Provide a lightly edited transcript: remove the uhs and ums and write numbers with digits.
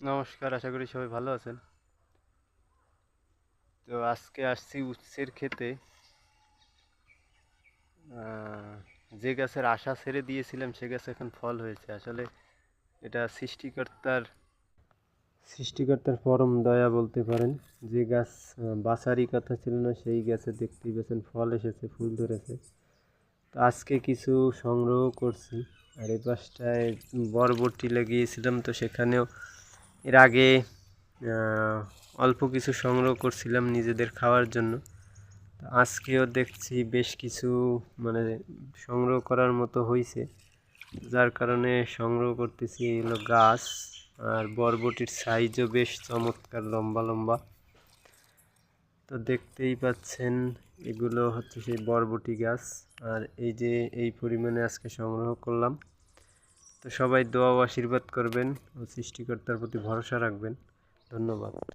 নমস্কার, আশা করি সবাই ভালো আছেন। তো আজকে আসছি উচ্ছের ক্ষেতে। যে গাছের আশা ছেড়ে দিয়েছিলাম সে গাছে এখন ফল হয়েছে। আসলে এটা সৃষ্টিকর্তার পরম দয়া বলতে পারেন। যে গাছ বাছারই কথা ছিল না সেই গাছে দেখতেই পেয়েছেন ফল এসেছে, ফুল ধরেছে। তো আজকে কিছু সংগ্রহ করছি। আর এই পাশটায় বরবটি লাগিয়েছিলাম, তো সেখানেও এর আগে অল্প কিছু সংগ্রহ করছিলাম নিজেদের খাওয়ার জন্য। আজকেও দেখছি বেশ কিছু মানে সংগ্রহ করার মতো হয়েছে, যার কারণে সংগ্রহ করতেছি। এগুলো গাছ, আর বরবটির সাইজও বেশ চমৎকার, লম্বা লম্বা। তো দেখতেই পাচ্ছেন এগুলো হচ্ছে সেই বরবটি গাছ। আর এই যে এই পরিমাণে আজকে সংগ্রহ করলাম। তো সবাই দোয়া ও আশীর্বাদ করবেন ও সৃষ্টিকর্তার প্রতি ভরসা রাখবেন। ধন্যবাদ।